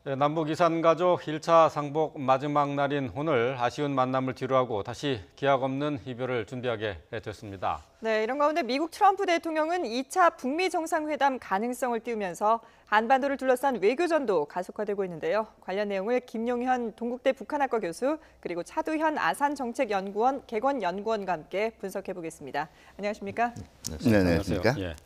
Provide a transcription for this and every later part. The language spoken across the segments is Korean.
남북 이산 가족 1차 상봉 마지막 날인 오늘 아쉬운 만남을 뒤로하고 다시 기약 없는 이별을 준비하게 됐습니다. 네, 이런 가운데 미국 트럼프 대통령은 2차 북미 정상회담 가능성을 띄우면서 한반도를 둘러싼 외교전도 가속화되고 있는데요. 관련 내용을 김용현 동국대 북한학과 교수 그리고 차두현 아산정책연구원 객원연구원과 함께 분석해 보겠습니다. 안녕하십니까? 네, 안녕하십니까? 예.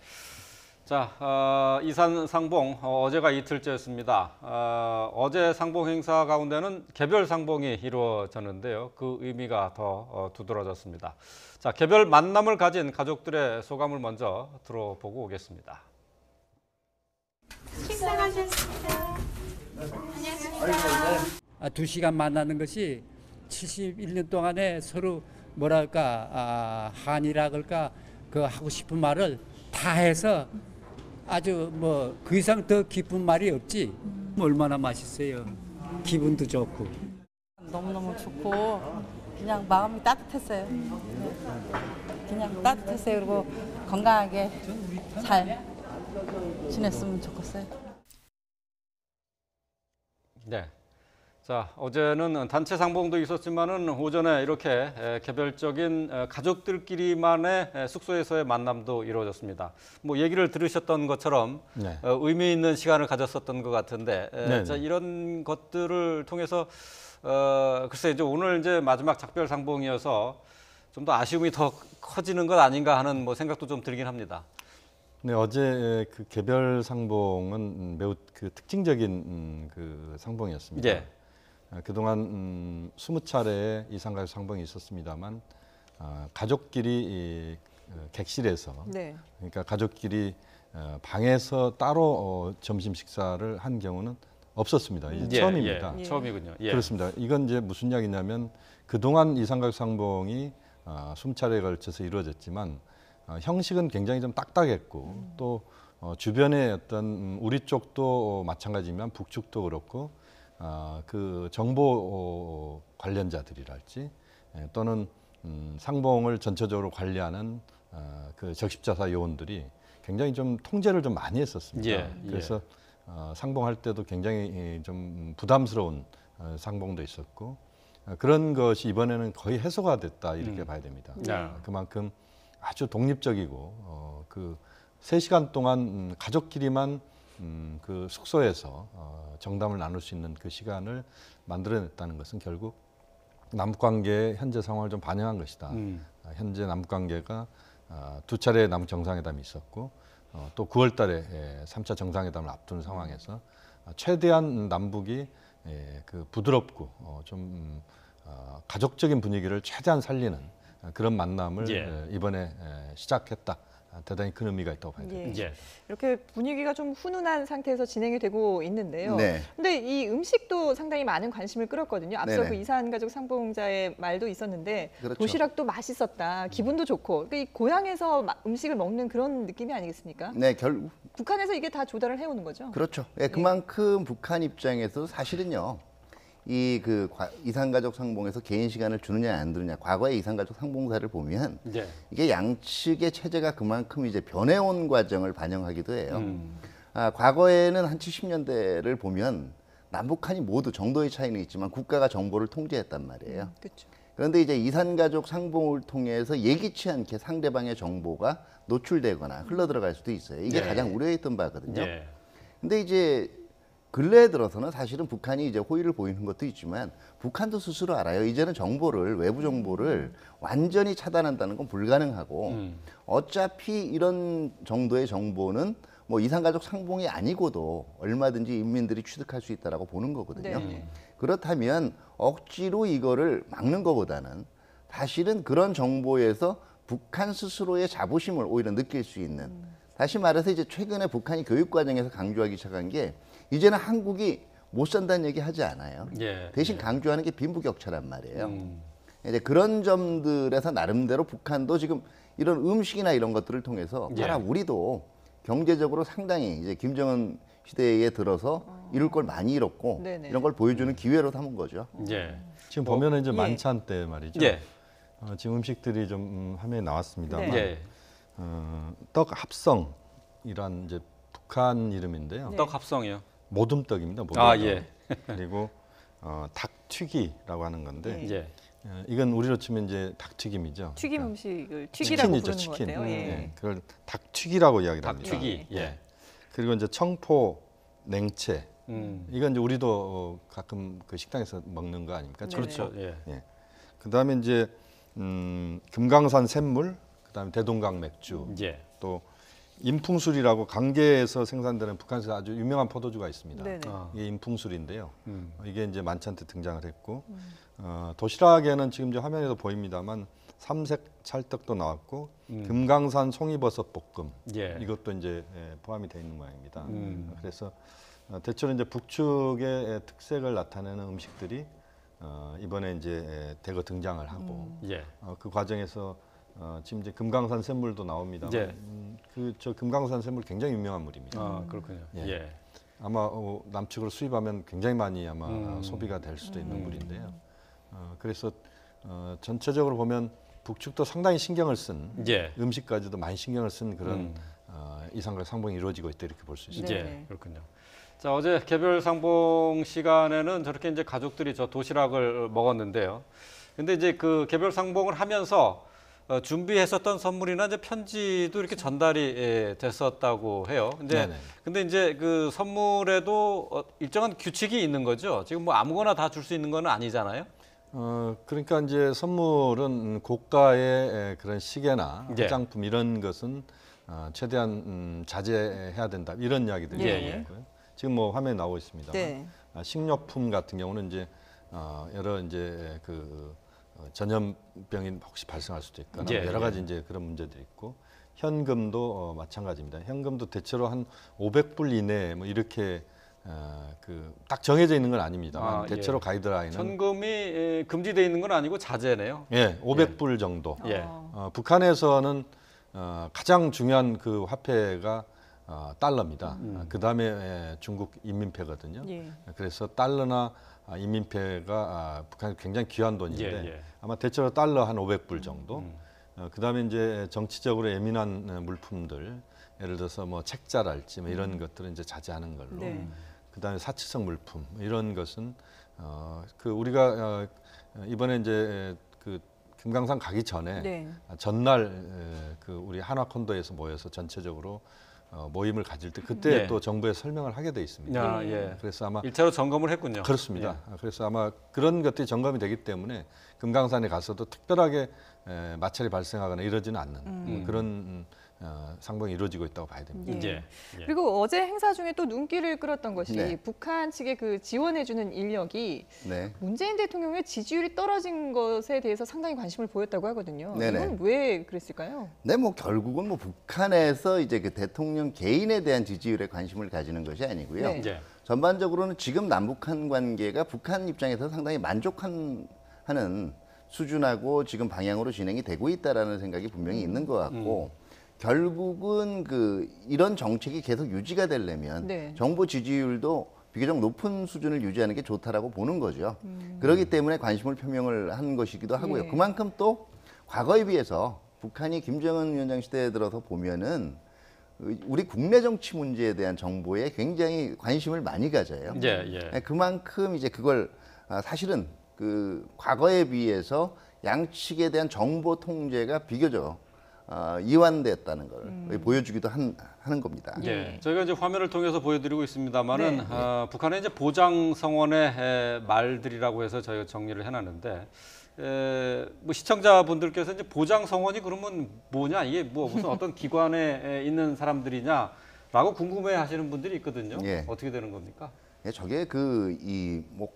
자, 이산 상봉 어제가 이틀째였습니다. 어제 상봉 행사 가운데는 개별 상봉이 이루어졌는데요. 그 의미가 더 두드러졌습니다. 자, 개별 만남을 가진 가족들의 소감을 먼저 들어보고 오겠습니다. 식사하셨습니다. 안녕하십니까. 2시간 만나는 것이 71년 동안에 서로 뭐랄까 한이라 그럴까 그 하고 싶은 말을 다 해서 아주 뭐 그 이상 더 깊은 말이 없지. 얼마나 맛있어요. 기분도 좋고. 너무너무 좋고 그냥 마음이 따뜻했어요. 그냥 따뜻했어요. 그리고 건강하게 잘 지냈으면 좋겠어요. 네. 자, 어제는 단체 상봉도 있었지만은 오전에 이렇게 개별적인 가족들끼리만의 숙소에서의 만남도 이루어졌습니다. 뭐 얘기를 들으셨던 것처럼 네. 의미 있는 시간을 가졌었던 것 같은데, 네. 자, 이런 것들을 통해서 글쎄 이제 오늘 이제 마지막 작별 상봉이어서 좀 더 아쉬움이 더 커지는 것 아닌가 하는 뭐 생각도 좀 들긴 합니다. 네, 어제 그 개별 상봉은 매우 그 특징적인 그 상봉이었습니다. 예. 그동안 20차례의 이산가족 상봉이 있었습니다만 가족끼리 객실에서 네. 그러니까 가족끼리 방에서 따로 점심 식사를 한 경우는 없었습니다. 이제 처음입니다. 예, 처음이군요. 예. 그렇습니다. 이건 이제 무슨 이야기냐면 그동안 이산가족 상봉이 20차례에 걸쳐서 이루어졌지만 형식은 굉장히 좀 딱딱했고 또 주변의 어떤 우리 쪽도 마찬가지지만 북측도 그렇고 그 정보 관련자들이랄지 또는 상봉을 전체적으로 관리하는 그 적십자사 요원들이 굉장히 좀 통제를 좀 많이 했었습니다. 예, 그래서 상봉할 때도 굉장히 좀 부담스러운 상봉도 있었고 그런 것이 이번에는 거의 해소가 됐다 이렇게 봐야 됩니다. 그만큼 아주 독립적이고 그 3시간 동안 가족끼리만 그 숙소에서 정담을 나눌 수 있는 그 시간을 만들어냈다는 것은 결국 남북관계의 현재 상황을 좀 반영한 것이다. 현재 남북관계가 2차례 남북 정상회담이 있었고 또 9월 달에 3차 정상회담을 앞두는 상황에서 최대한 남북이 그 부드럽고 좀 가족적인 분위기를 최대한 살리는 그런 만남을 이번에 시작했다. 대단히 큰 의미가 있다고 봐야 됩니다. 예. 이렇게 분위기가 좀 훈훈한 상태에서 진행이 되고 있는데요. 네. 근데 이 음식도 상당히 많은 관심을 끌었거든요. 앞서 네네. 그 이산가족 상봉자의 말도 있었는데 그렇죠. 도시락도 맛있었다, 기분도 좋고 그러니까 이 고향에서 음식을 먹는 그런 느낌이 아니겠습니까? 네, 북한에서 이게 다 조달을 해오는 거죠? 그렇죠. 예, 그만큼 북한 입장에서 사실은요, 이 그 이산가족 상봉에서 개인 시간을 주느냐 안 주느냐, 과거의 이산가족 상봉사를 보면 이게 양측의 체제가 그만큼 이제 변해온 과정을 반영하기도 해요. 과거에는 한 70년대를 보면 남북한이 모두 정도의 차이는 있지만 국가가 정보를 통제했단 말이에요. 그렇죠. 그런데 이제 이산가족 상봉을 통해서 예기치 않게 상대방의 정보가 노출되거나 흘러들어갈 수도 있어요. 이게 가장 우려했던 바거든요. 근데 이제 근래에 들어서는 사실은 북한이 이제 호의를 보이는 것도 있지만 북한도 스스로 알아요. 이제는 정보를, 외부 정보를 완전히 차단한다는 건 불가능하고 어차피 이런 정도의 정보는 뭐 이산가족 상봉이 아니고도 얼마든지 인민들이 취득할 수 있다라고 보는 거거든요. 그렇다면 억지로 이거를 막는 것보다는 사실은 그런 정보에서 북한 스스로의 자부심을 오히려 느낄 수 있는, 다시 말해서 이제 최근에 북한이 교육 과정에서 강조하기 시작한 게 이제는 한국이 못 산다는 얘기 하지 않아요. 대신 강조하는 게 빈부격차란 말이에요. 이제 그런 점들에서 나름대로 북한도 지금 이런 음식이나 이런 것들을 통해서 따라 우리도 경제적으로 상당히 이제 김정은 시대에 들어서 이룰 걸 많이 잃었고 이런 걸 보여주는 기회로 삼은 거죠. 지금 보면은 이제 만찬 때 말이죠. 지금 음식들이 좀 화면에 나왔습니다만 떡 합성이란 이제 북한 이름인데요. 떡 합성이요. 모둠떡입니다. 모둠떡. 아, 예. 그리고 닭튀기라고 하는 건데 예. 예. 이건 우리로 치면 이제 닭튀김이죠. 튀김 음식을 튀기라고 치킨이죠, 부르는 치킨. 것 같아요. 예. 예. 그걸 닭튀기라고 이야기를 합니다. 닭튀기. 예. 그리고 이제 청포 냉채. 이건 이제 우리도 가끔 그 식당에서 먹는 거 아닙니까? 네네. 그렇죠. 예. 예. 그다음에 이제 금강산 샘물, 그다음에 대동강 맥주, 예. 또 임풍술이라고 강계에서 생산되는 북한에서 아주 유명한 포도주가 있습니다. 네네. 아. 이게 임풍술인데요. 이게 이제 만찬 때 등장을 했고 도시락에는 지금 이제 화면에도 보입니다만 삼색 찰떡도 나왔고 금강산 송이버섯 볶음 예. 이것도 이제 포함이 되어 있는 모양입니다. 그래서 대체로 이제 북측의 특색을 나타내는 음식들이 이번에 이제 대거 등장을 하고 예. 그 과정에서 지금 이제 금강산 샘물도 나옵니다. 예. 저 금강산 샘물 굉장히 유명한 물입니다. 아, 그렇군요. 예. 예. 아마 남측으로 수입하면 굉장히 많이 아마 소비가 될 수도 있는 물인데요. 그래서 전체적으로 보면 북측도 상당히 신경을 쓴 예. 음식까지도 많이 신경을 쓴 그런 이상각 상봉이 이루어지고 있다 이렇게 볼 수 있습니다. 네. 예. 그렇군요. 자, 어제 개별 상봉 시간에는 저렇게 이제 가족들이 저 도시락을 먹었는데요. 근데 이제 그 개별 상봉을 하면서 준비했었던 선물이나 이제 편지도 이렇게 전달이 됐었다고 해요. 근데 이제 그 선물에도 일정한 규칙이 있는 거죠. 지금 뭐 아무거나 다 줄 수 있는 건 아니잖아요. 그러니까 이제 선물은 고가의 그런 시계나 예. 화장품 이런 것은 최대한 자제해야 된다 이런 이야기들이 예. 있고요. 지금 뭐 화면에 나오고 있습니다. 네. 식료품 같은 경우는 이제 여러 이제 그 전염병이 혹시 발생할 수도 있거나 예, 여러 가지 이제 그런 문제들이 있고 현금도 마찬가지입니다. 현금도 대체로 한 500불 이내 뭐 이렇게 그 딱 정해져 있는 건 아닙니다만 아, 대체로 예. 가이드라인은 현금이 금지되어 있는 건 아니고 자제네요. 예, 500불 정도. 예. 북한에서는 가장 중요한 그 화폐가 달러입니다. 그 다음에 중국 인민폐거든요. 예. 그래서 달러나 인민폐가 북한에 굉장히 귀한 돈인데 예. 아마 대체로 달러 한 500불 정도. 그 다음에 이제 정치적으로 예민한 물품들, 예를 들어서 뭐 책자랄지 뭐 이런 것들은 이제 자제하는 걸로. 네. 그 다음에 사치성 물품 이런 것은 그 우리가 이번에 이제 그 금강산 가기 전에 네. 전날 그 우리 한화콘도에서 모여서 전체적으로 모임을 가질 때 그때 네. 또 정부에 설명을 하게 돼 있습니다. 아, 예. 그래서 아마 1차로 점검을 했군요. 그렇습니다. 그래서 아마 그런 것들이 점검이 되기 때문에 금강산에 가서도 특별하게 마찰이 발생하거나 이러지는 않는 그런 상봉이 이루어지고 있다고 봐야 됩니다. 예. 예. 예. 그리고 어제 행사 중에 또 눈길을 끌었던 것이 네. 북한 측의 그 지원해주는 인력이 네. 문재인 대통령의 지지율이 떨어진 것에 대해서 상당히 관심을 보였다고 하거든요. 네네. 이건 왜 그랬을까요? 네, 뭐 결국은 뭐 북한에서 이제 그 대통령 개인에 대한 지지율에 관심을 가지는 것이 아니고요. 네. 예. 전반적으로는 지금 남북한 관계가 북한 입장에서 상당히 만족하는 수준하고 지금 방향으로 진행이 되고 있다라는 생각이 분명히 있는 것 같고 결국은 그 이런 정책이 계속 유지가 되려면 네. 정부 지지율도 비교적 높은 수준을 유지하는 게 좋다라고 보는 거죠. 그렇기 때문에 관심을 표명을 한 것이기도 하고요. 예. 그만큼 또 과거에 비해서 북한이 김정은 위원장 시대에 들어서 보면은 우리 국내 정치 문제에 대한 정보에 굉장히 관심을 많이 가져요. 예. 예. 그만큼 이제 그걸 사실은 그 과거에 비해서 양측에 대한 정보 통제가 비교적 이완됐다는 걸 보여주기도 하는 겁니다. 예. 저희가 이제 화면을 통해서 보여드리고 있습니다만은 네. 북한의 이제 보장 성원의 말들이라고 해서 저희가 정리를 해놨는데 뭐 시청자분들께서 이제 보장 성원이 그러면 뭐냐 이게 뭐 무슨 어떤 기관에 있는 사람들이냐라고 궁금해하시는 분들이 있거든요. 예. 어떻게 되는 겁니까? 예, 저게 그 이 뭐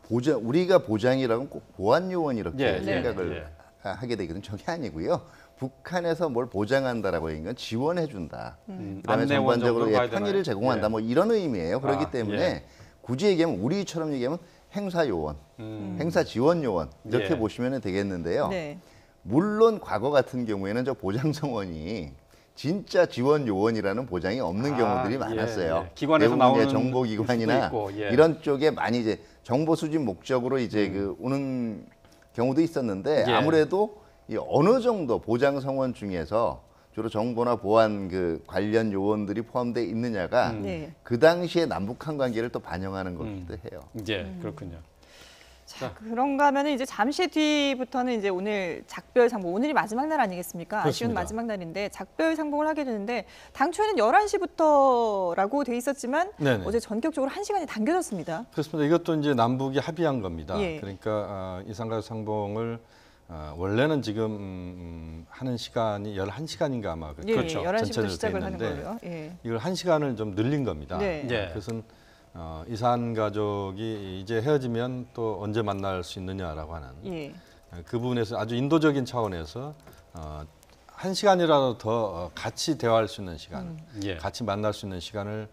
보장 우리가 보장이라고 꼭 보안 요원 이렇게 예, 생각을 예. 하게 되거든요. 저게 아니고요. 북한에서 뭘 보장한다라고 하는 건 지원해 준다. 그다음에 안내원적으로 전반적으로 봐야 편의를 되나요? 제공한다. 예. 뭐 이런 의미예요. 그렇기 때문에 예. 굳이 얘기하면 우리처럼 얘기하면 행사 요원, 행사 지원 요원 이렇게 예. 보시면 되겠는데요. 네. 물론 과거 같은 경우에는 저 보장 성원이 진짜 지원 요원이라는 보장이 없는 경우들이 많았어요. 예. 기관에서 대부분 나오는 이제 정보기관이나 수도 있고, 예. 이런 쪽에 많이 이제 정보 수집 목적으로 이제 그 오는 경우도 있었는데 예. 아무래도 이 어느 정도 보장 성원 중에서 주로 정보나 보안 그 관련 요원들이 포함되어 있느냐가 네. 그 당시의 남북한 관계를 또 반영하는 거기도 해요. 예, 그렇군요. 자, 그런가 하면 이제 잠시 뒤부터는 이제 오늘 작별 상봉, 오늘이 마지막 날 아니겠습니까? 아쉬운 그렇습니다. 마지막 날인데 작별 상봉을 하게 되는데 당초에는 11시부터라고 돼 있었지만 네네. 어제 전격적으로 1시간이 당겨졌습니다. 그렇습니다. 이것도 이제 남북이 합의한 겁니다. 예. 그러니까 이산가족 상봉을 원래는 지금 하는 시간이 11시간인가 아마 예, 그렇죠. 11시부터 전체적으로 시작을 돼 하는 있는데 걸로요. 예. 이걸 1시간을 좀 늘린 겁니다. 네. 예. 그것은 이산 가족이 이제 헤어지면 또 언제 만날 수 있느냐라고 하는 예. 그 부분에서 아주 인도적인 차원에서 1시간이라도 더 같이 대화할 수 있는 시간, 예. 같이 만날 수 있는 시간을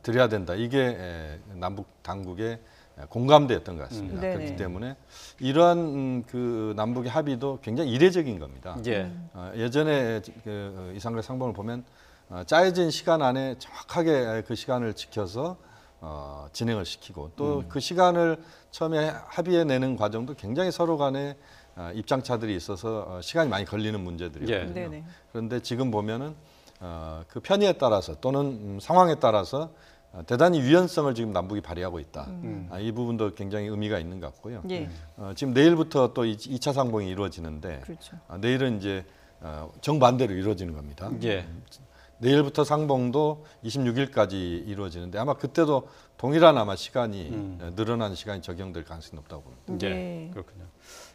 드려야 된다. 이게 남북 당국의 공감대였던 것 같습니다. 네네. 그렇기 때문에 이러한 그 남북의 합의도 굉장히 이례적인 겁니다. 예. 예전에 그 이산가족 상봉을 보면 짜여진 시간 안에 정확하게 그 시간을 지켜서 진행을 시키고 또 그 시간을 처음에 합의해 내는 과정도 굉장히 서로 간에 입장차들이 있어서 시간이 많이 걸리는 문제들이거든요. 네네. 그런데 지금 보면은 그 편의에 따라서 또는 상황에 따라서 대단히 유연성을 지금 남북이 발휘하고 있다. 이 부분도 굉장히 의미가 있는 것 같고요. 예. 지금 내일부터 또 2차 상봉이 이루어지는데 그렇죠. 내일은 이제 정반대로 이루어지는 겁니다. 예. 내일부터 상봉도 26일까지 이루어지는데 아마 그때도 동일한 아마 시간이 늘어나는 시간이 적용될 가능성이 높다고 봅니다. 예, 네. 그렇군요.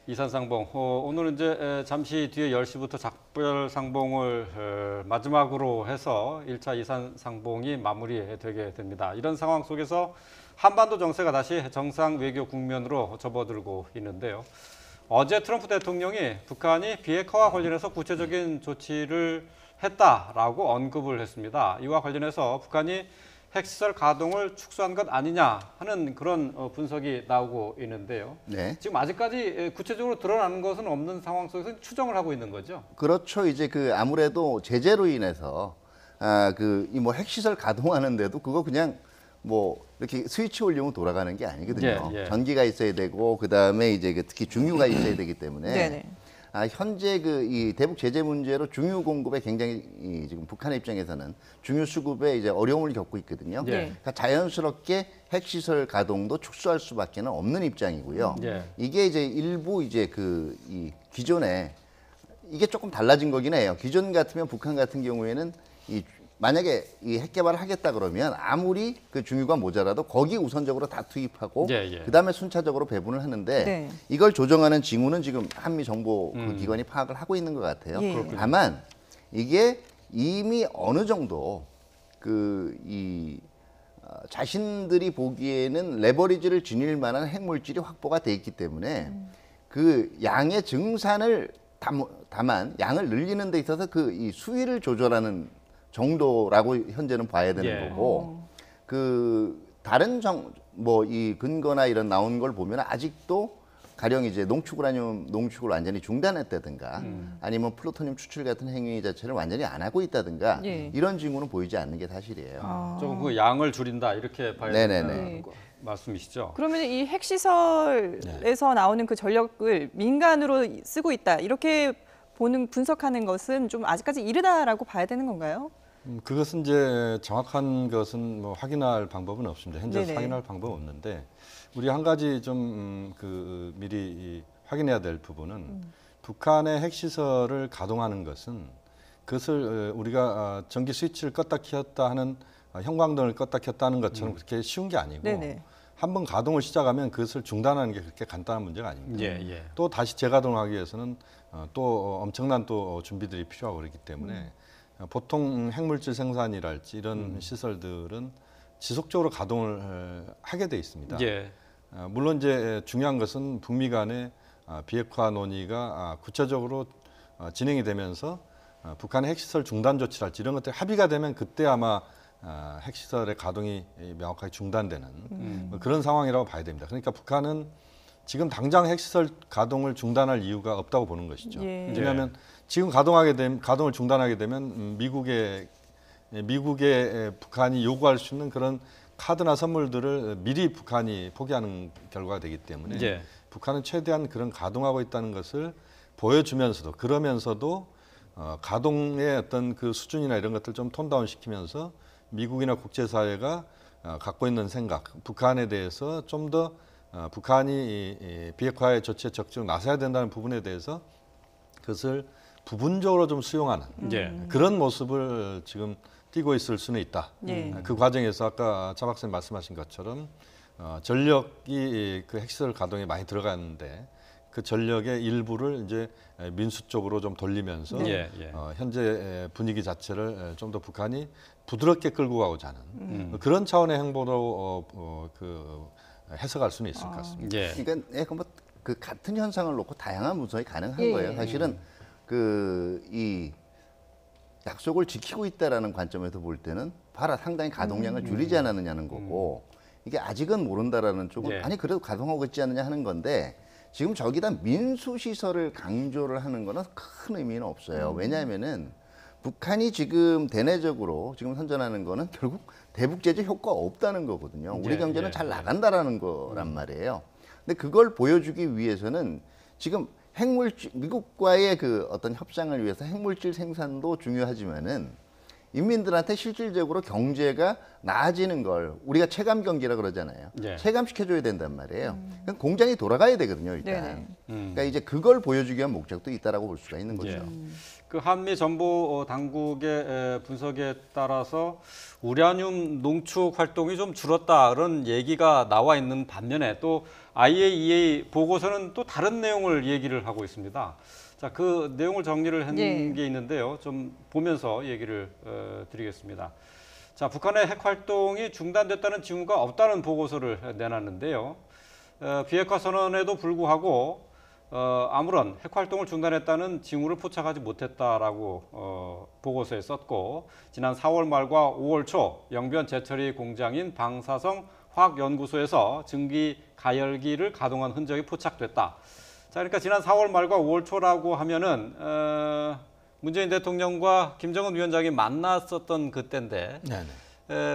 이산상봉, 오늘은 이제 잠시 뒤에 10시부터 작별 상봉을 마지막으로 해서 1차 이산상봉이 마무리되게 됩니다. 이런 상황 속에서 한반도 정세가 다시 정상 외교 국면으로 접어들고 있는데요. 어제 트럼프 대통령이 북한이 비핵화와 관련해서 구체적인 조치를 했다라고 언급을 했습니다. 이와 관련해서 북한이 핵시설 가동을 축소한 것 아니냐 하는 그런 분석이 나오고 있는데요. 네. 지금 아직까지 구체적으로 드러나는 것은 없는 상황 속에서 추정을 하고 있는 거죠. 그렇죠. 이제 그 아무래도 제재로 인해서 그 이 뭐 핵시설 가동하는데도 그거 그냥 뭐 이렇게 스위치 올리면 돌아가는 게 아니거든요. 예, 예. 전기가 있어야 되고 그 다음에 이제 그 특히 중유가 있어야 되기 때문에 네네. 현재 그 이 대북 제재 문제로 중유 공급에 굉장히 지금 북한의 입장에서는 중유 수급에 이제 어려움을 겪고 있거든요. 예. 그러니까 자연스럽게 핵시설 가동도 축소할 수밖에는 없는 입장이고요. 예. 이게 이제 일부 이제 그 이 기존에 이게 조금 달라진 거긴 해요. 기존 같으면 북한 같은 경우에는 이 만약에 이 핵 개발을 하겠다 그러면 아무리 그 중유가 모자라도 거기 우선적으로 다 투입하고 예, 예. 그다음에 순차적으로 배분을 하는데 네. 이걸 조정하는 징후는 지금 한미 정보 그 기관이 파악을 하고 있는 것 같아요. 예. 그렇군요. 다만 이게 이미 어느 정도 그 이 자신들이 보기에는 레버리지를 지닐 만한 핵물질이 확보가 돼 있기 때문에 그 양의 증산을 다만 양을 늘리는 데 있어서 그 이 수위를 조절하는 정도라고 현재는 봐야 되는 예. 거고 그 다른 뭐 이 근거나 이런 나온 걸 보면 아직도 가령 이제 농축우라늄 농축을 완전히 중단했다든가 아니면 플루토늄 추출 같은 행위 자체를 완전히 안 하고 있다든가 예. 이런 징후는 보이지 않는 게 사실이에요. 조금 그 양을 줄인다 이렇게 봐야 네네네. 된다는 말씀이시죠. 그러면 이 핵시설에서 나오는 그 전력을 민간으로 쓰고 있다 이렇게 보는 분석하는 것은 좀 아직까지 이르다라고 봐야 되는 건가요? 그것은 이제 정확한 것은 뭐 확인할 방법은 없습니다. 현재 네네. 확인할 방법은 없는데 우리 한 가지 좀 그 미리 확인해야 될 부분은 북한의 핵시설을 가동하는 것은 그것을 우리가 전기 스위치를 껐다 켰다 하는 형광등을 껐다 켰다 하는 것처럼 그렇게 쉬운 게 아니고 네네. 한번 가동을 시작하면 그것을 중단하는 게 그렇게 간단한 문제가 아닙니다. 예, 예. 또 다시 재가동하기 위해서는 또 엄청난 또 준비들이 필요하고 그렇기 때문에 보통 핵물질 생산이랄지 이런 시설들은 지속적으로 가동을 하게 돼 있습니다. 예. 물론 이제 중요한 것은 북미 간의 비핵화 논의가 구체적으로 진행이 되면서 북한의 핵시설 중단 조치랄지 이런 것들이 합의가 되면 그때 아마 핵시설의 가동이 명확하게 중단되는 뭐 그런 상황이라고 봐야 됩니다. 그러니까 북한은 지금 당장 핵시설 가동을 중단할 이유가 없다고 보는 것이죠. 예. 왜냐하면 지금 가동을 중단하게 되면 미국의 북한이 요구할 수 있는 그런 카드나 선물들을 미리 북한이 포기하는 결과가 되기 때문에 예. 북한은 최대한 그런 가동하고 있다는 것을 보여주면서도 그러면서도 가동의 어떤 그 수준이나 이런 것들 좀 톤다운 시키면서 미국이나 국제사회가 갖고 있는 생각, 북한에 대해서 좀 더 북한이 이 비핵화의 조치에 적극적으로 나서야 된다는 부분에 대해서 그것을 부분적으로 좀 수용하는 그런 모습을 지금 띄고 있을 수는 있다. 그 과정에서 아까 차 박사님 말씀하신 것처럼 전력이 그 핵시설 가동에 많이 들어갔는데 그 전력의 일부를 이제 민수 쪽으로 좀 돌리면서 현재 분위기 자체를 좀 더 북한이 부드럽게 끌고 가고자 하는 그런 차원의 행보로 그 해석할 수는 있을 것 같습니다. 그러니까 뭐그 같은 현상을 놓고 다양한 분석이 가능한 거예요. 사실은 그 이 약속을 지키고 있다라는 관점에서 볼 때는 봐라 상당히 가동량을 줄이지 않았느냐는 거고 이게 아직은 모른다라는 쪽은 아니 그래도 가동하고 있지 않느냐 하는 건데 지금 저기다 민수 시설을 강조를 하는 거는 큰 의미는 없어요. 왜냐하면은 북한이 지금 대내적으로 지금 선전하는 거는 결국 대북 제재 효과가 없다는 거거든요. 우리 경제는 잘 나간다라는 거란 말이에요. 근데 그걸 보여주기 위해서는 지금 핵물질 미국과의 그 어떤 협상을 위해서 핵물질 생산도 중요하지만은 인민들한테 실질적으로 경제가 나아지는 걸 우리가 체감 경제라 그러잖아요. 체감시켜줘야 된단 말이에요. 그러니까 공장이 돌아가야 되거든요, 일단. 그러니까 이제 그걸 보여주기 위한 목적도 있다라고 볼 수가 있는 거죠. 그 한미 정보 당국의 분석에 따라서 우라늄 농축 활동이 좀 줄었다 그런 얘기가 나와 있는 반면에 또 IAEA 보고서는 또 다른 내용을 얘기를 하고 있습니다. 자, 그 내용을 정리를 한 게 있는데요. 좀 보면서 얘기를 드리겠습니다. 자, 북한의 핵 활동이 중단됐다는 징후가 없다는 보고서를 내놨는데요. 비핵화 선언에도 불구하고 아무런 핵 활동을 중단했다는 징후를 포착하지 못했다라고 보고서에 썼고 지난 4월 말과 5월 초 영변 재처리 공장인 방사성 화학연구소에서 증기 가열기를 가동한 흔적이 포착됐다. 자, 그러니까 지난 4월 말과 5월 초라고 하면은 문재인 대통령과 김정은 위원장이 만났었던 그때인데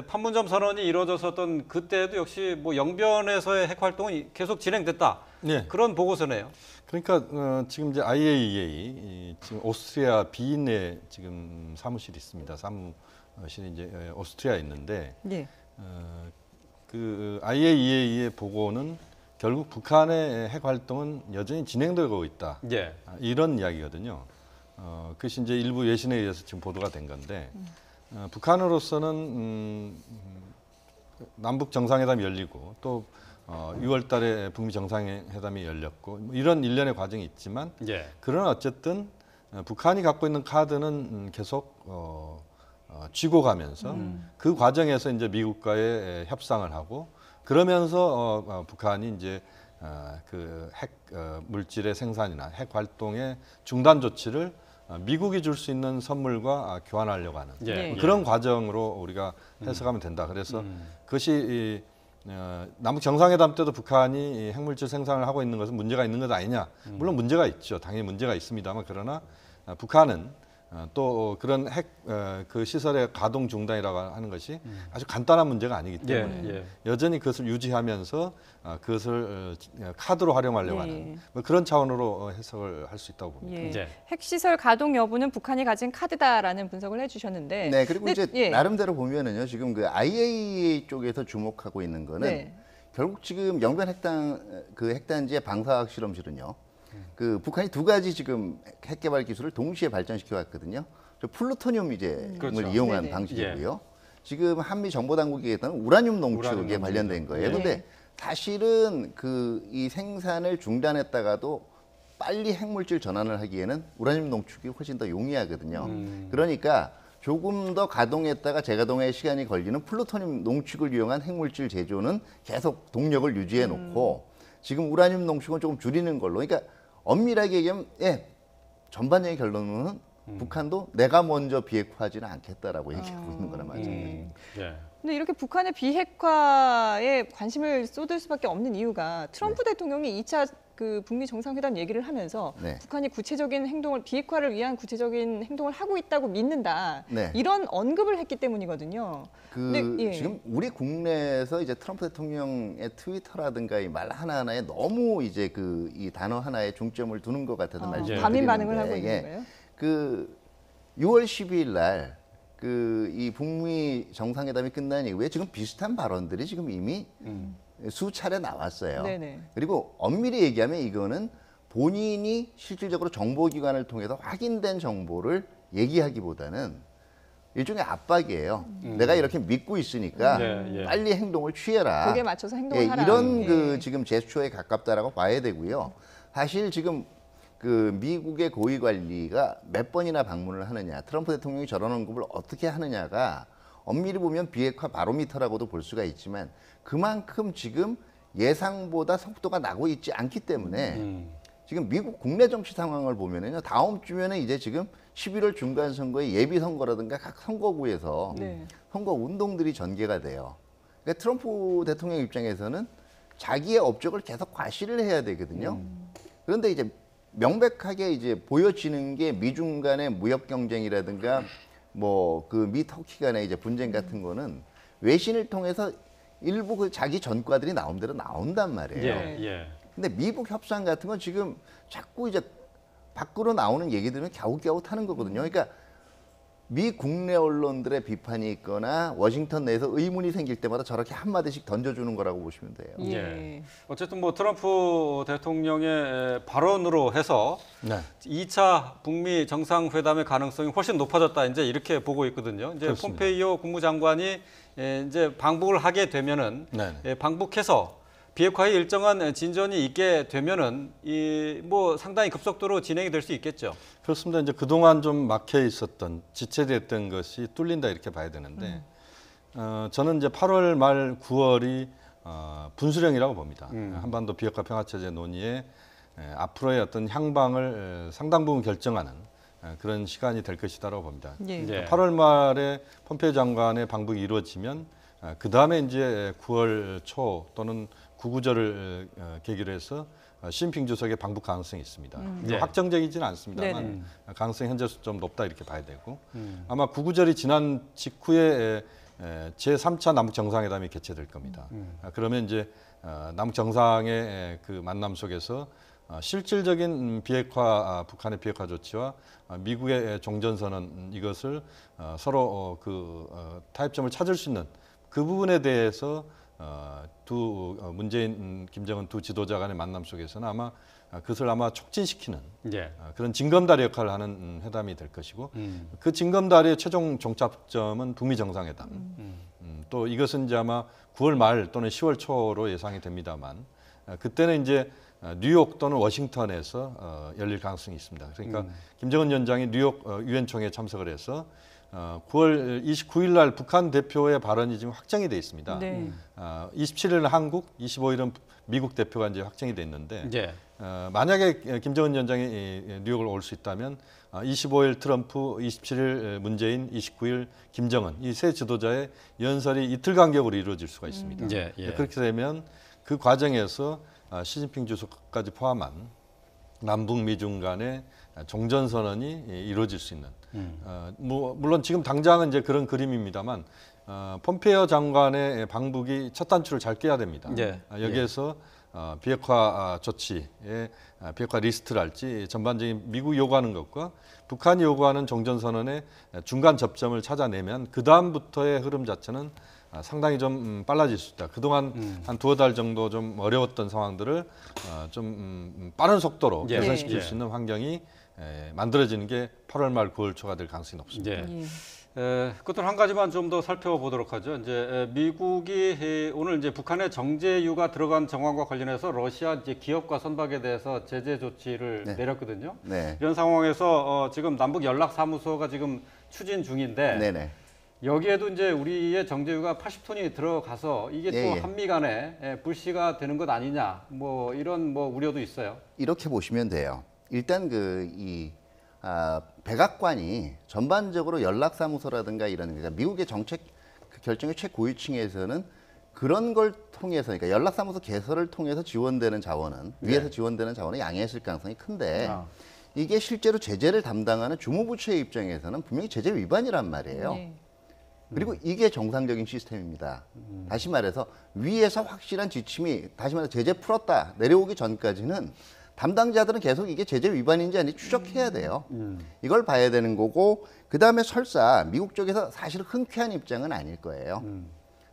판문점 선언이 이루어졌었던 그때도 역시 뭐 영변에서의 핵 활동이 계속 진행됐다. 그런 보고서네요. 그러니까 지금 이제 IAEA 지금 오스트리아 비인에 지금 사무실이 있습니다. 사무실이 이제 오스트리아에 있는데 그 IAEA의 보고는 결국 북한의 핵 활동은 여전히 진행되고 있다. 이런 이야기거든요. 그것이 이제 일부 외신에 의해서 지금 보도가 된 건데 북한으로서는 남북 정상회담이 열리고 또 6월 달에 북미 정상회담이 열렸고 이런 일련의 과정이 있지만 그러나 어쨌든 북한이 갖고 있는 카드는 계속 쥐고 가면서 그 과정에서 이제 미국과의 협상을 하고 그러면서 북한이 이제 그 핵 물질의 생산이나 핵 활동의 중단 조치를 미국이 줄 수 있는 선물과 교환하려고 하는 그런 과정으로 우리가 해석하면 된다. 그래서 그것이 남북 정상회담 때도 북한이 핵물질 생산을 하고 있는 것은 문제가 있는 것 아니냐? 물론 문제가 있죠. 당연히 문제가 있습니다만 그러나 북한은 또 그런 핵 그 시설의 가동 중단이라고 하는 것이 아주 간단한 문제가 아니기 때문에 여전히 그것을 유지하면서 그것을 카드로 활용하려고 하는 뭐 그런 차원으로 해석을 할 수 있다고 봅니다. 핵시설 가동 여부는 북한이 가진 카드다라는 분석을 해주셨는데. 네, 그리고 이제 나름대로 보면은요, 지금 그 IAEA 쪽에서 주목하고 있는 거는 결국 지금 영변 핵단지의 방사학 실험실은요. 그 북한이 두 가지 지금 핵 개발 기술을 동시에 발전시켜 왔거든요. 플루토늄 이제를 이용한 방식이고요. 지금 한미 정보 당국이 얘기했던 우라늄 농축에 관련된 거예요. 그런데 사실은 그 이 생산을 중단했다가도 빨리 핵물질 전환을 하기에는 우라늄 농축이 훨씬 더 용이하거든요. 그러니까 조금 더 가동했다가 재가동에 시간이 걸리는 플루토늄 농축을 이용한 핵물질 제조는 계속 동력을 유지해 놓고 지금 우라늄 농축은 조금 줄이는 걸로. 그러니까 엄밀하게 얘기하면 전반적인 결론은 북한도 내가 먼저 비핵화하지는 않겠다라고 얘기하고 있는 거나 마찬가지예요. 근데 이렇게 북한의 비핵화에 관심을 쏟을 수밖에 없는 이유가 트럼프 대통령이 2차 그 북미 정상회담 얘기를 하면서 북한이 구체적인 행동을 비핵화를 위한 구체적인 행동을 하고 있다고 믿는다. 이런 언급을 했기 때문이거든요. 지금 우리 국내에서 이제 트럼프 대통령의 트위터라든가 이 말 하나하나에 너무 이제 이 단어 하나에 중점을 두는 것 같아서 말씀드리는데 과민 반응을 하고 있는 거예요? 6월 12일 날 그 이 북미 정상회담이 끝난 이후에 지금 비슷한 발언들이 지금 이미 수차례 나왔어요. 네네. 그리고 엄밀히 얘기하면 이거는 본인이 실질적으로 정보기관을 통해서 확인된 정보를 얘기하기보다는 일종의 압박이에요. 내가 이렇게 믿고 있으니까 빨리 행동을 취해라. 거기에 맞춰서 행동을 하라. 이런 예. 그 지금 제스처에 가깝다라고 봐야 되고요. 사실 지금 그 미국의 고위 관리가 몇 번이나 방문을 하느냐, 트럼프 대통령이 저런 언급을 어떻게 하느냐가 엄밀히 보면 비핵화 바로미터라고도 볼 수가 있지만 그만큼 지금 예상보다 속도가 나고 있지 않기 때문에 지금 미국 국내 정치 상황을 보면은요, 다음 주면은 이제 지금 11월 중간 선거의 예비 선거라든가 각 선거구에서 네. 선거 운동들이 전개가 돼요. 그러니까 트럼프 대통령 입장에서는 자기의 업적을 계속 과시를 해야 되거든요. 그런데 이제 명백하게 이제 보여지는 게 미중 간의 무역 경쟁이라든가 뭐 그 미 터키 간의 이제 분쟁 같은 거는 외신을 통해서 일부 그 자기 전과들이 나온 대로 나온단 말이에요. 예. 근데 미국 협상 같은 건 지금 자꾸 이제 밖으로 나오는 얘기 들으면 갸웃갸웃 하는 거거든요. 그러니까 미 국내 언론들의 비판이 있거나 워싱턴 내에서 의문이 생길 때마다 저렇게 한마디씩 던져주는 거라고 보시면 돼요. 예. 어쨌든 뭐 트럼프 대통령의 발언으로 해서 네. 2차 북미 정상회담의 가능성이 훨씬 높아졌다, 이제 이렇게 보고 있거든요. 이제 그렇습니다. 폼페이오 국무장관이 이제 방북을 하게 되면은 네. 방북해서 비핵화의 일정한 진전이 있게 되면은 이 뭐 상당히 급속도로 진행이 될 수 있겠죠. 그렇습니다. 이제 그동안 좀 막혀 있었던, 지체됐던 것이 뚫린다 이렇게 봐야 되는데, 저는 이제 8월 말 9월이 분수령이라고 봅니다. 한반도 비핵화 평화체제 논의에 앞으로의 어떤 향방을 상당 부분 결정하는 그런 시간이 될 것이다라고 봅니다. 예. 예. 8월 말에 폼페이오 장관의 방북이 이루어지면 그 다음에 이제 9월 초 또는 구구절을 계기로 해서 시진핑 주석의 방북 가능성이 있습니다. 네. 확정적이지는 않습니다만 네네. 가능성이 현재 좀 높다 이렇게 봐야 되고 아마 구구절이 지난 직후에 제3차 남북 정상회담이 개최될 겁니다. 그러면 이제 남북 정상의 그 만남 속에서 실질적인 비핵화, 북한의 비핵화 조치와 미국의 종전선언 이것을 서로 타협점을 찾을 수 있는 그 부분에 대해서 문재인, 김정은 두 지도자 간의 만남 속에서는 아마 그것을 아마 촉진시키는 그런 징검다리 역할을 하는 회담이 될 것이고 그 징검다리의 최종 종착점은 북미 정상회담. 또 이것은 이제 아마 9월 말 또는 10월 초로 예상이 됩니다만 그때는 이제 뉴욕 또는 워싱턴에서 열릴 가능성이 있습니다. 그러니까 김정은 위원장이 뉴욕 유엔 총회에 참석을 해서 9월 29일 날 북한 대표의 발언이 지금 확정이 돼 있습니다. 네. 27일은 한국, 25일은 미국 대표가 이제 확정이 돼 있는데 예. 만약에 김정은 위원장이 뉴욕을 올 수 있다면 25일 트럼프, 27일 문재인, 29일 김정은 이 세 지도자의 연설이 이틀 간격으로 이루어질 수가 있습니다. 예. 그렇게 되면 그 과정에서 시진핑 주석까지 포함한 남북 미중 간의 종전선언이 이루어질 수 있는 물론 지금 당장은 이제 그런 그림입니다만 폼페이오 장관의 방북이 첫 단추를 잘 꿰야 됩니다. 여기에서 비핵화 조치의 비핵화 리스트랄지 전반적인 미국 요구하는 것과 북한이 요구하는 종전선언의 중간 접점을 찾아내면 그 다음부터의 흐름 자체는 상당히 좀 빨라질 수 있다. 그동안 한 두어 달 정도 좀 어려웠던 상황들을 좀 빠른 속도로 개선시킬 수 있는 환경이 만들어지는 게 8월 말 9월 초가 될 가능성이 높습니다. 끝으로 한 가지만 좀 더 살펴보도록 하죠. 이제 미국이 오늘 이제 북한의 정제유가 들어간 정황과 관련해서 러시아 이제 기업과 선박에 대해서 제재 조치를 내렸거든요. 이런 상황에서 지금 남북 연락 사무소가 지금 추진 중인데 여기에도 이제 우리의 정제유가 80톤이 들어가서 이게 또 한미 간에 불씨가 되는 것 아니냐, 뭐 이런 뭐 우려도 있어요. 이렇게 보시면 돼요. 일단 백악관이 전반적으로 연락사무소라든가 이런, 그러니까 미국의 정책 결정의 최고위층에서는 그런 걸 통해서, 그러니까 연락사무소 개설을 통해서 지원되는 자원은 위에서 지원되는 자원을 양해했을 가능성이 큰데 이게 실제로 제재를 담당하는 주무부처의 입장에서는 분명히 제재 위반이란 말이에요. 그리고 이게 정상적인 시스템입니다. 다시 말해서 위에서 확실한 지침이, 다시 말해서 제재 풀었다 내려오기 전까지는 담당자들은 계속 이게 제재 위반인지 아닌지 추적해야 돼요. 이걸 봐야 되는 거고 그다음에 설사 미국 쪽에서 사실 흔쾌한 입장은 아닐 거예요.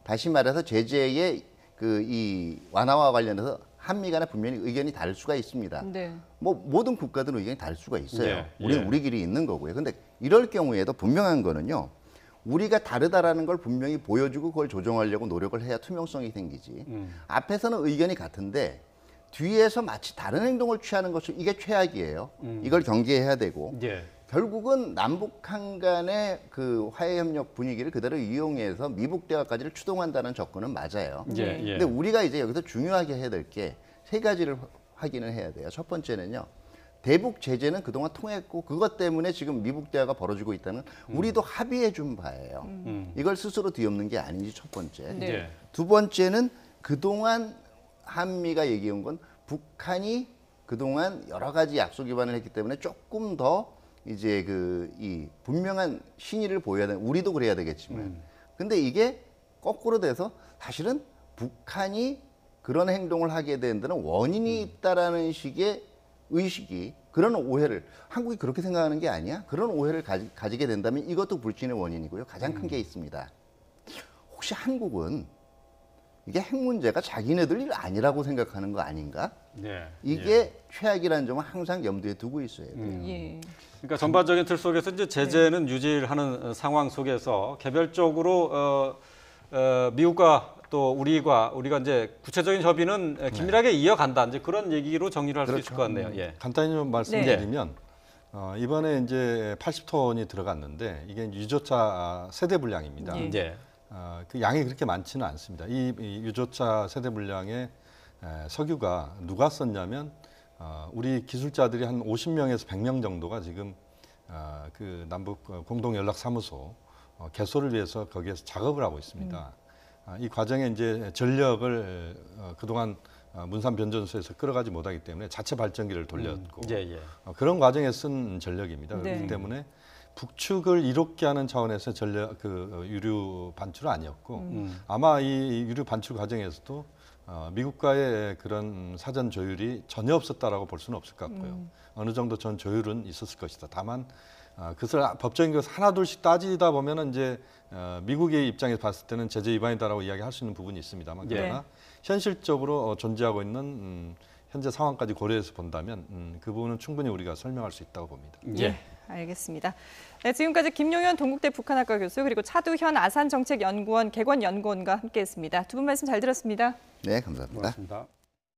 다시 말해서 제재의 이 완화와 관련해서 한미 간에 분명히 의견이 다를 수가 있습니다. 네. 뭐 모든 국가들은 의견이 다를 수가 있어요. 예, 우리는 예. 우리끼리 있는 거고요. 근데 이럴 경우에도 분명한 거는요. 우리가 다르다라는 걸 분명히 보여주고 그걸 조정하려고 노력을 해야 투명성이 생기지. 앞에서는 의견이 같은데 뒤에서 마치 다른 행동을 취하는 것은 이게 최악이에요. 이걸 경계해야 되고 예. 결국은 남북한 간의 그 화해협력 분위기를 그대로 이용해서 미북 대화까지를 추동한다는 접근은 맞아요. 예, 예. 근데 우리가 이제 여기서 중요하게 해야 될 게 세 가지를 확인을 해야 돼요. 첫 번째는요. 대북 제재는 그동안 통했고 그것 때문에 지금 미북 대화가 벌어지고 있다는 우리도 합의해 준 바예요. 이걸 스스로 뒤엎는 게 아닌지 첫 번째. 네. 예. 두 번째는 그동안 한미가 얘기한 건 북한이 그동안 여러 가지 약속 위반을 했기 때문에 조금 더 이제 이 분명한 신의를 보여야 되는 우리도 그래야 되겠지만 근데 이게 거꾸로 돼서 사실은 북한이 그런 행동을 하게 된 데는 원인이 있다라는 식의 의식이 그런 오해를 한국이 그렇게 생각하는 게 아니야? 그런 오해를 가지게 된다면 이것도 불신의 원인이고요. 가장 큰 게 있습니다. 혹시 한국은 이게 핵 문제가 자기네들 일 아니라고 생각하는 거 아닌가? 네. 이게 최악이라는 점을 항상 염두에 두고 있어야 돼요. 예. 그러니까 전반적인 틀 속에서 이제 제재는 유지를 하는 상황 속에서 개별적으로 미국과 또 우리가 이제 구체적인 협의는 긴밀하게 이어간다. 이제 그런 얘기로 정리를 할 수 있을 것 같네요. 예. 간단히 좀 말씀드리면 이번에 이제 80톤이 들어갔는데 이게 유조차 세대 분량입니다. 예. 예. 그 양이 그렇게 많지는 않습니다. 이 유조차 세대 분량의 석유가 누가 썼냐면 우리 기술자들이 한 50명에서 100명 정도가 지금 그 남북 공동 연락 사무소 개소를 위해서 거기에서 작업을 하고 있습니다. 이 과정에 이제 전력을 그동안 문산 변전소에서 끌어가지 못하기 때문에 자체 발전기를 돌렸고 예, 예. 그런 과정에 쓴 전력입니다. 네. 그렇기 때문에 북측을 이롭게 하는 차원에서 전력 유류 반출은 아니었고 아마 이 유류 반출 과정에서도 미국과의 그런 사전 조율이 전혀 없었다라고 볼 수는 없을 것 같고요. 어느 정도 전 조율은 있었을 것이다. 다만 그것을 법적인 것을 하나 둘씩 따지다 보면은 이제 미국의 입장에서 봤을 때는 제재 위반이다라고 이야기할 수 있는 부분이 있습니다만 그러나 현실적으로 존재하고 있는 현재 상황까지 고려해서 본다면 그 부분은 충분히 우리가 설명할 수 있다고 봅니다. 예. 알겠습니다. 네, 지금까지 김용현 동국대 북한학과 교수 그리고 차두현 아산정책연구원 개관연구원과 함께했습니다. 두 분 말씀 잘 들었습니다. 네, 감사합니다. 고맙습니다.